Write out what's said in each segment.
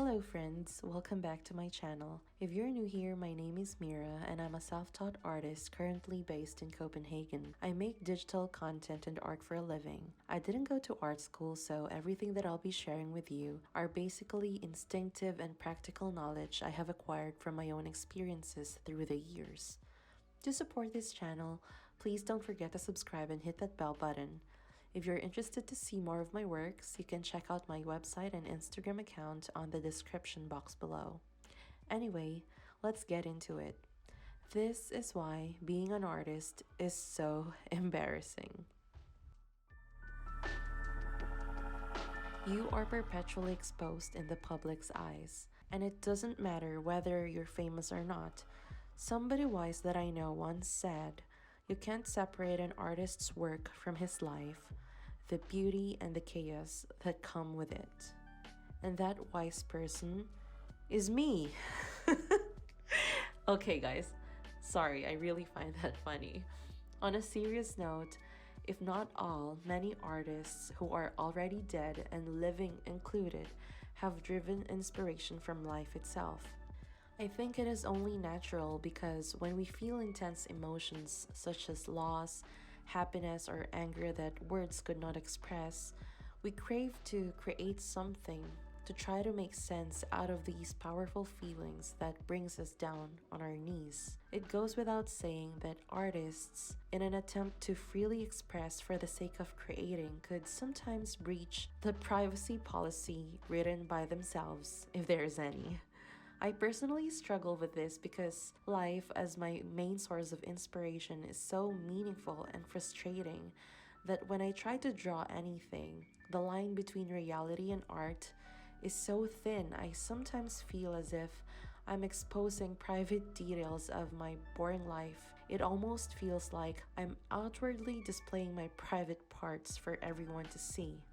Hello friends, welcome back to my channel. If you're new here, my name is Mira and I'm a self-taught artist currently based in Copenhagen. I make digital content and art for a living. I didn't go to art school, so everything that I'll be sharing with you are basically instinctive and practical knowledge I have acquired from my own experiences through the years. To support this channel, please don't forget to subscribe and hit that bell button. If you're interested to see more of my works, you can check out my website and Instagram account on the description box below. Anyway, let's get into it. This is why being an artist is so embarrassing. You are perpetually exposed in the public's eyes, and it doesn't matter whether you're famous or not. Somebody wise that I know once said, "You can't separate an artist's work from his life, the beauty and the chaos that come with it." And that wise person is me. Okay, guys, sorry, I really find that funny. On a serious note, if not all, many artists who are already dead and living included have driven inspiration from life itself. I think it is only natural because when we feel intense emotions such as loss, happiness, or anger that words could not express, we crave to create something to try to make sense out of these powerful feelings that brings us down on our knees. It goes without saying that artists, in an attempt to freely express for the sake of creating, could sometimes breach the privacy policy written by themselves, if there is any. I personally struggle with this because life as my main source of inspiration is so meaningful and frustrating that when I try to draw anything, the line between reality and art is so thin. I sometimes feel as if I'm exposing private details of my boring life. It almost feels like I'm outwardly displaying my private parts for everyone to see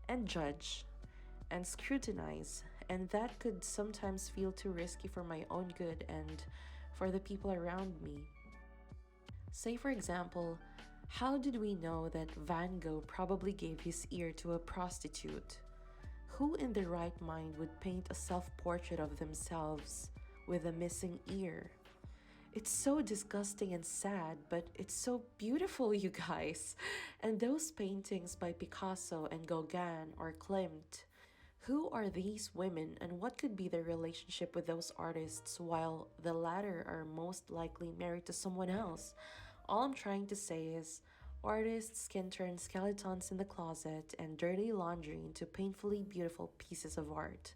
and judge and scrutinize, and that could sometimes feel too risky for my own good and for the people around me. Say for example, how did we know that Van Gogh probably gave his ear to a prostitute? Who in their right mind would paint a self-portrait of themselves with a missing ear? It's so disgusting and sad, but it's so beautiful, you guys. And those paintings by Picasso and Gauguin or Klimt, who are these women and what could be their relationship with those artists while the latter are most likely married to someone else? All I'm trying to say is, artists can turn skeletons in the closet and dirty laundry into painfully beautiful pieces of art.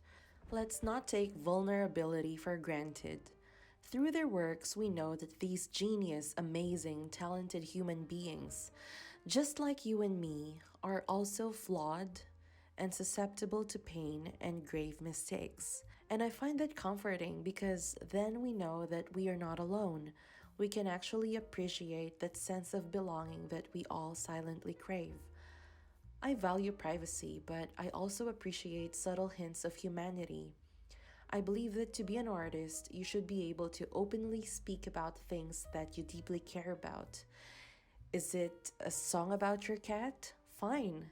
Let's not take vulnerability for granted. Through their works, we know that these genius, amazing, talented human beings, just like you and me, are also flawed and susceptible to pain and grave mistakes. And I find that comforting because then we know that we are not alone. We can actually appreciate that sense of belonging that we all silently crave. I value privacy, but I also appreciate subtle hints of humanity. I believe that to be an artist, you should be able to openly speak about things that you deeply care about. Is it a song about your cat? Fine.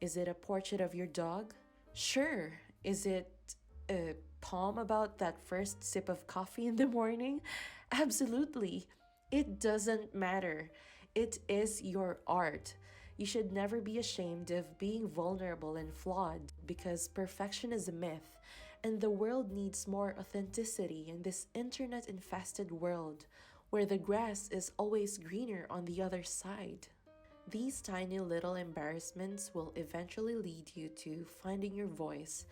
Is it a portrait of your dog? Sure. Is it a poem about that first sip of coffee in the morning? Absolutely. It doesn't matter. It is your art. You should never be ashamed of being vulnerable and flawed because perfection is a myth, and the world needs more authenticity in this internet-infested world where the grass is always greener on the other side. These tiny little embarrassments will eventually lead you to finding your voice,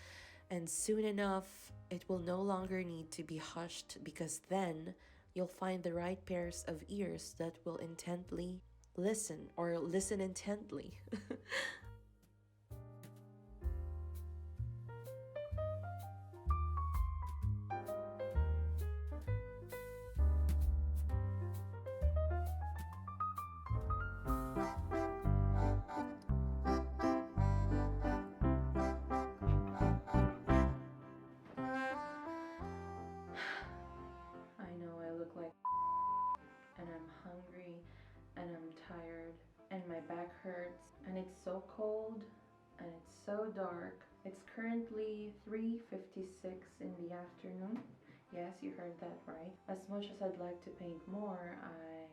and soon enough, it will no longer need to be hushed because then you'll find the right pairs of ears that will intently listen or listen intently. I know I look like and I'm hungry and I'm tired and my back hurts and it's so cold and it's so dark. It's currently 3:56 in the afternoon. Yes, you heard that right. As much as I'd like to paint more, I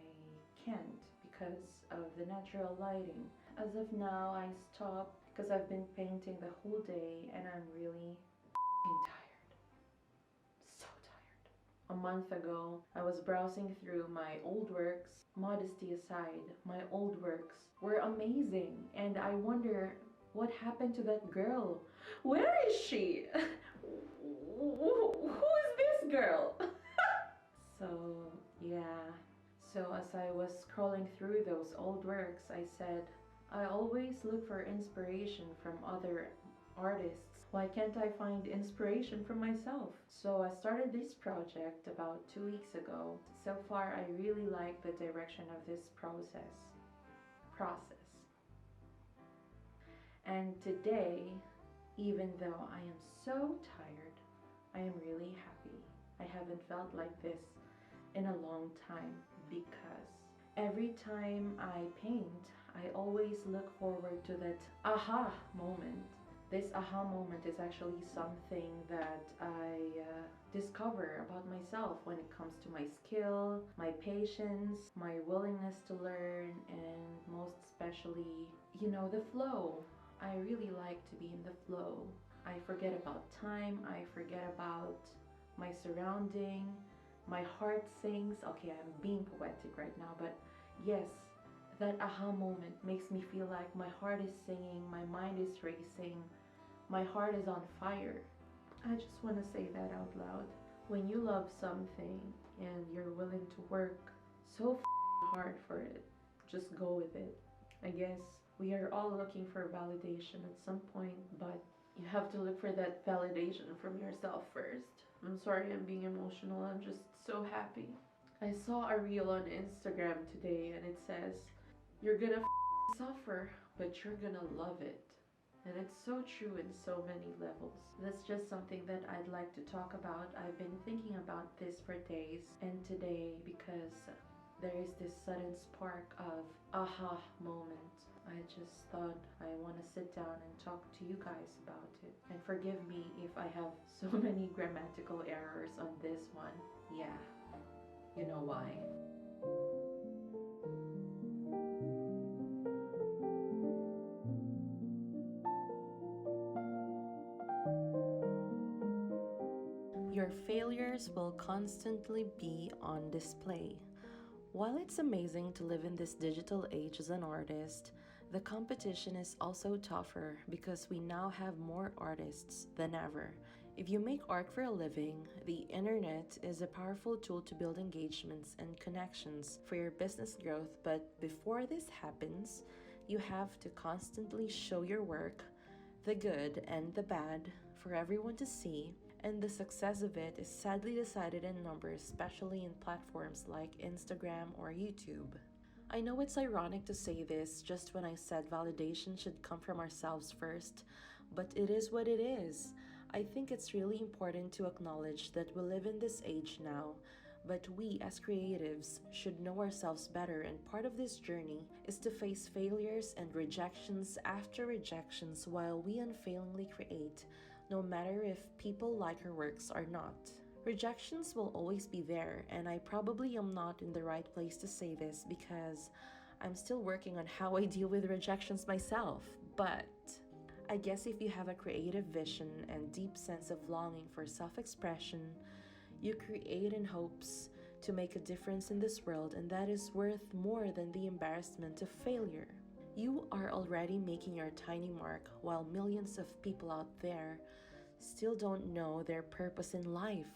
can't because of the natural lighting. As of now, I stopped because I've been painting the whole day and I'm really tired. So tired. A month ago, I was browsing through my old works. Modesty aside, my old works were amazing, and I wonder what happened to that girl. Where is she? Who is this girl? So, yeah. So, as I was scrolling through those old works, I said, I always look for inspiration from other artists. Why can't I find inspiration from myself? So I started this project about 2 weeks ago. So far, I really like the direction of this process. And today, even though I am so tired, I am really happy. I haven't felt like this in a long time because every time I paint, I always look forward to that aha moment. This aha moment is actually something that I discover about myself when it comes to my skill, my patience, my willingness to learn, and most especially, the flow. I really like to be in the flow. I forget about time, I forget about my surrounding, my heart sings. Okay, I'm being poetic right now, but yes, that aha moment makes me feel like my heart is singing, my mind is racing, my heart is on fire. I just want to say that out loud. When you love something and you're willing to work so hard for it, just go with it. I guess we are all looking for validation at some point, but you have to look for that validation from yourself first. I'm sorry I'm being emotional, I'm just so happy. I saw a reel on Instagram today and it says, you're gonna suffer, but you're gonna love it. And it's so true in so many levels. That's just something that I'd like to talk about. I've been thinking about this for days and today because there is this sudden spark of aha moment. I just thought I want to sit down and talk to you guys about it. And forgive me if I have so many grammatical errors on this one. Yeah, you know why. Your failures will constantly be on display. While it's amazing to live in this digital age as an artist, the competition is also tougher because we now have more artists than ever. If you make art for a living, the internet is a powerful tool to build engagements and connections for your business growth, but before this happens, you have to constantly show your work, the good and the bad, for everyone to see, and the success of it is sadly decided in numbers, especially in platforms like Instagram or YouTube. I know it's ironic to say this just when I said validation should come from ourselves first, but it is what it is. I think it's really important to acknowledge that we live in this age now, but we as creatives should know ourselves better, and part of this journey is to face failures and rejections after rejections while we unfailingly create, no matter if people like our works or not. Rejections will always be there, and I probably am not in the right place to say this because I'm still working on how I deal with rejections myself. But I guess if you have a creative vision and deep sense of longing for self-expression, you create in hopes to make a difference in this world, and that is worth more than the embarrassment of failure. You are already making your tiny mark while millions of people out there still don't know their purpose in life.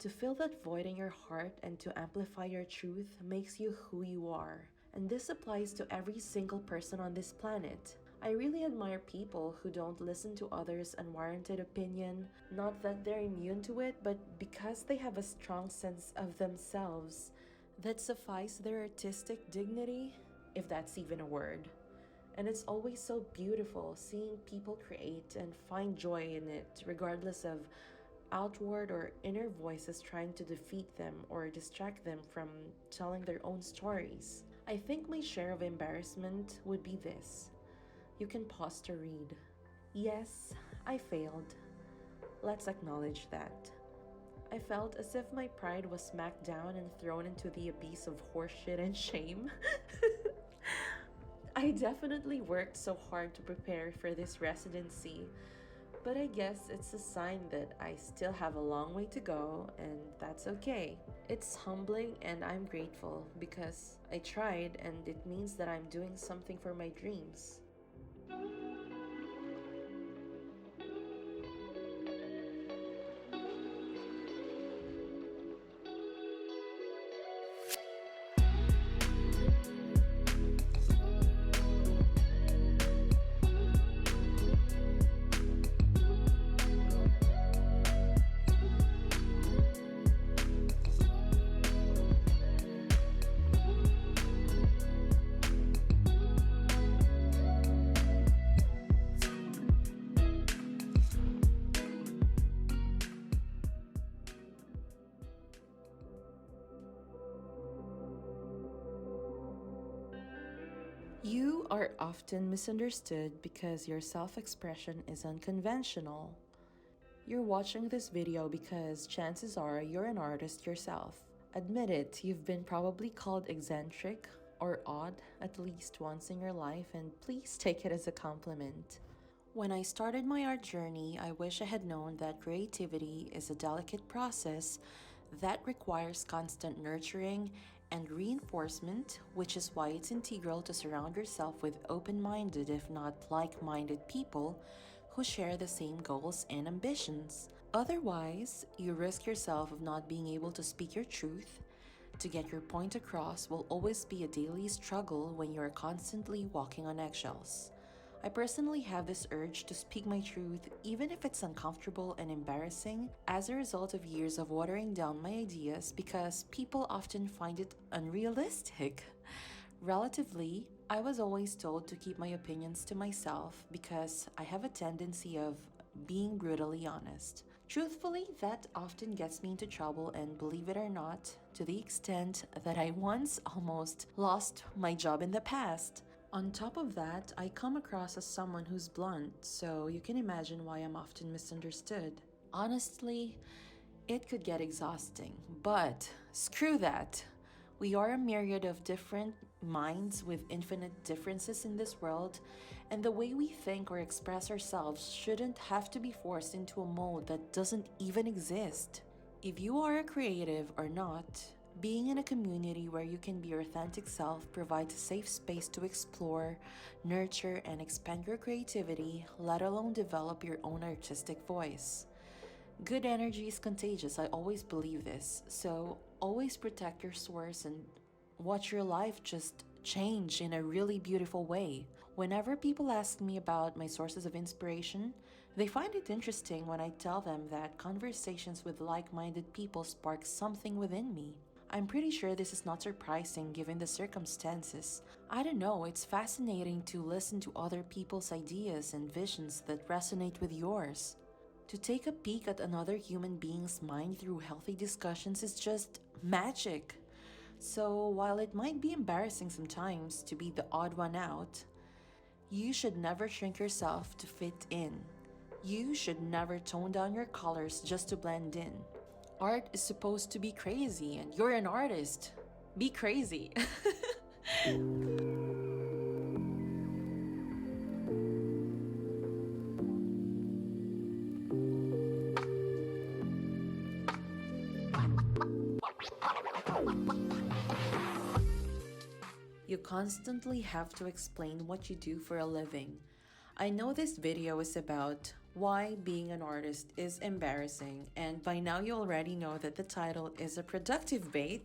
To fill that void in your heart and to amplify your truth makes you who you are. And this applies to every single person on this planet. I really admire people who don't listen to others' unwarranted opinion, not that they're immune to it, but because they have a strong sense of themselves that suffice their artistic dignity, if that's even a word. And it's always so beautiful seeing people create and find joy in it, regardless of outward or inner voices trying to defeat them or distract them from telling their own stories. I think my share of embarrassment would be this. You can pause to read. Yes, I failed. Let's acknowledge that. I felt as if my pride was smacked down and thrown into the abyss of horseshit and shame. I definitely worked so hard to prepare for this residency, but I guess it's a sign that I still have a long way to go, and that's okay. It's humbling and I'm grateful because I tried, and it means that I'm doing something for my dreams. You are often misunderstood because your self expression is unconventional. You're watching this video because chances are you're an artist yourself. Admit it, you've been probably called eccentric or odd at least once in your life, and please take it as a compliment. When I started my art journey, I wish I had known that creativity is a delicate process that requires constant nurturing and reinforcement, which is why it's integral to surround yourself with open minded, if not like minded people who share the same goals and ambitions. Otherwise, you risk yourself of not being able to speak your truth. To get your point across will always be a daily struggle when you are constantly walking on eggshells. I personally have this urge to speak my truth, even if it's uncomfortable and embarrassing, as a result of years of watering down my ideas because people often find it unrealistic. Relatively, I was always told to keep my opinions to myself because I have a tendency of being brutally honest. Truthfully, that often gets me into trouble, and believe it or not, to the extent that I once almost lost my job in the past. On top of that, I come across as someone who's blunt, so you can imagine why I'm often misunderstood. Honestly, it could get exhausting, but screw that. We are a myriad of different minds with infinite differences in this world, and the way we think or express ourselves shouldn't have to be forced into a mold that doesn't even exist. If you are a creative or not, being in a community where you can be your authentic self provides a safe space to explore, nurture, and expand your creativity, let alone develop your own artistic voice. Good energy is contagious, I always believe this, so always protect your source and watch your life just change in a really beautiful way. Whenever people ask me about my sources of inspiration, they find it interesting when I tell them that conversations with like minded people spark something within me. I'm pretty sure this is not surprising given the circumstances. I don't know, it's fascinating to listen to other people's ideas and visions that resonate with yours. To take a peek at another human being's mind through healthy discussions is just magic. So, while it might be embarrassing sometimes to be the odd one out, you should never shrink yourself to fit in. You should never tone down your colors just to blend in. Art is supposed to be crazy, and you're an artist. Be crazy. You constantly have to explain what you do for a living. I know this video is about why being an artist is embarrassing, and by now you already know that the title is a productive bait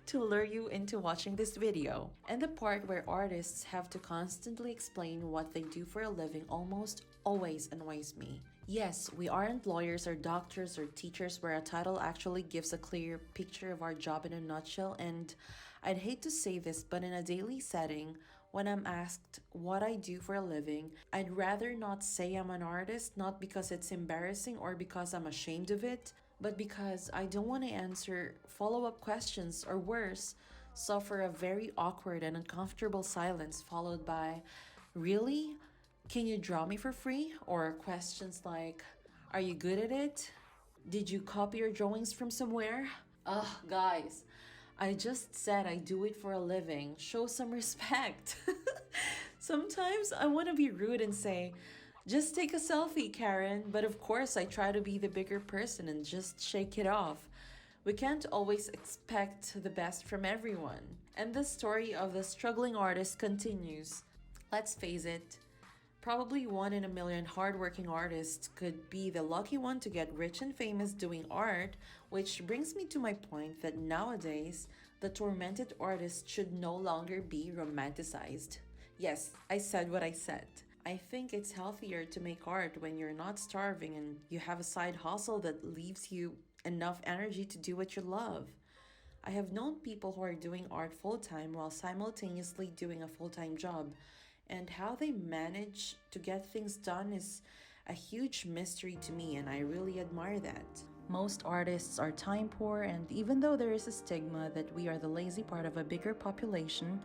to lure you into watching this video. And the part where artists have to constantly explain what they do for a living almost always annoys me. Yes, we aren't lawyers or doctors or teachers where a title actually gives a clear picture of our job in a nutshell, and I'd hate to say this, but in a daily setting, when I'm asked what I do for a living, I'd rather not say I'm an artist, not because it's embarrassing or because I'm ashamed of it, but because I don't want to answer follow-up questions, or worse, suffer a very awkward and uncomfortable silence followed by, "Really? Can you draw me for free? Or questions like, are you good at it? Did you copy your drawings from somewhere? Ugh, guys, I just said I do it for a living. Show some respect. Sometimes I want to be rude and say, just take a selfie, Karen. But of course, I try to be the bigger person and just shake it off. We can't always expect the best from everyone. And the story of the struggling artist continues. Let's face it, probably one in a million hardworking artists could be the lucky one to get rich and famous doing art, which brings me to my point that nowadays, the tormented artist should no longer be romanticized. Yes, I said what I said. I think it's healthier to make art when you're not starving and you have a side hustle that leaves you enough energy to do what you love. I have known people who are doing art full time while simultaneously doing a full time job, and how they manage to get things done is a huge mystery to me, and I really admire that. Most artists are time poor, and even though there is a stigma that we are the lazy part of a bigger population,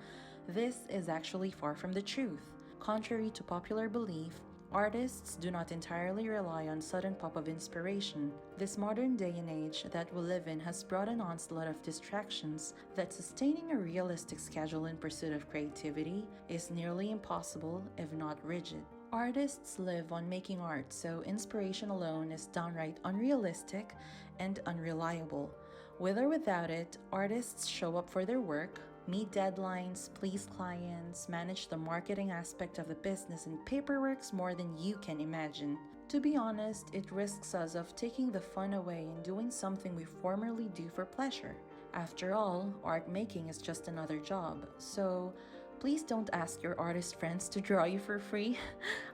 this is actually far from the truth. Contrary to popular belief, artists do not entirely rely on sudden pop of inspiration. This modern day and age that we live in has brought an onslaught of distractions that sustaining a realistic schedule in pursuit of creativity is nearly impossible, if not rigid. Artists live on making art, so inspiration alone is downright unrealistic and unreliable. With or without it, artists show up for their work, meet deadlines, please clients, manage the marketing aspect of the business, and paperwork's more than you can imagine. To be honest, it risks us of taking the fun away and doing something we formerly do for pleasure. After all, art making is just another job, so please don't ask your artist friends to draw you for free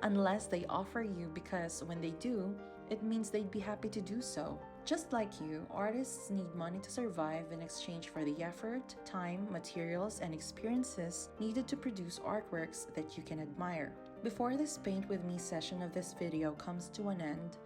unless they offer you, because when they do, it means they'd be happy to do so. Just like you, artists need money to survive in exchange for the effort, time, materials, and experiences needed to produce artworks that you can admire. Before this Paint With Me session of this video comes to an end,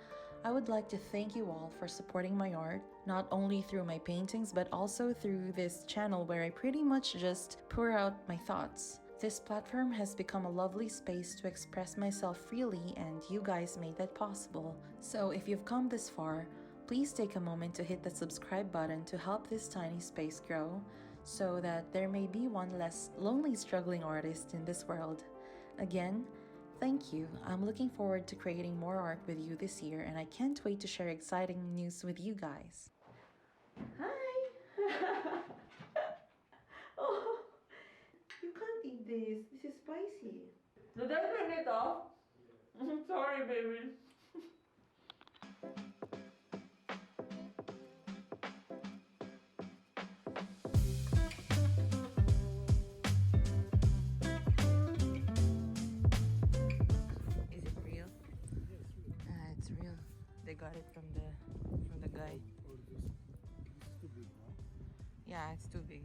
I would like to thank you all for supporting my art, not only through my paintings but also through this channel where I pretty much just pour out my thoughts. This platform has become a lovely space to express myself freely, and you guys made that possible. So if you've come this far, please take a moment to hit the subscribe button to help this tiny space grow, so that there may be one less lonely struggling artist in this world. Again, thank you. I'm looking forward to creating more art with you this year, and I can't wait to share exciting news with you guys. Hi! Oh, you can't eat this. This is spicy. Did I turn it off? Sorry, baby. They got it from the guy. Yeah, it's too big.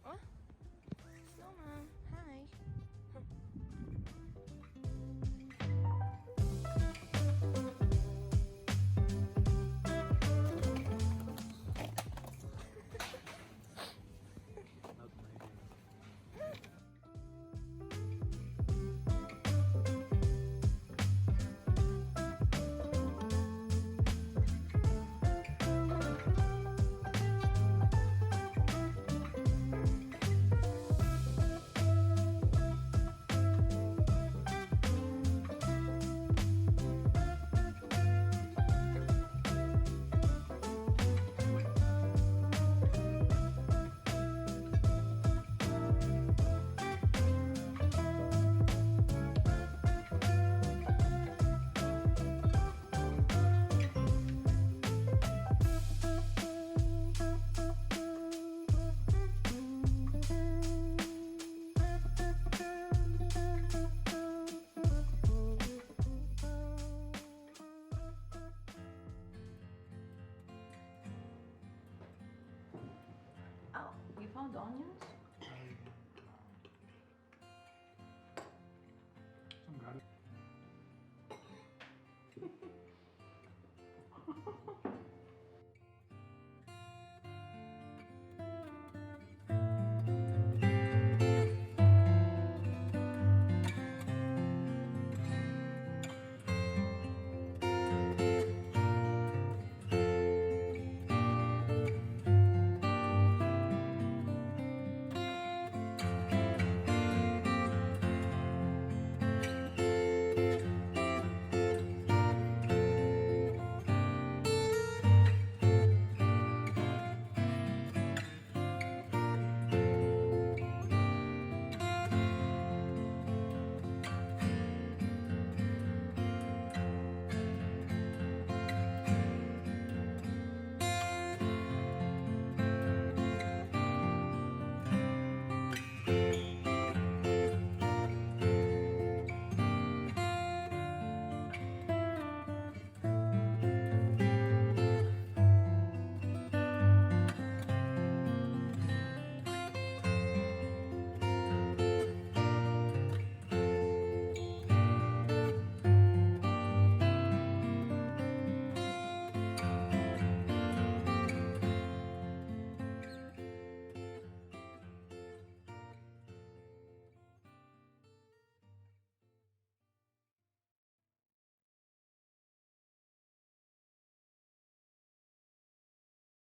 Oh, snowman, hi. Oh, you found onions?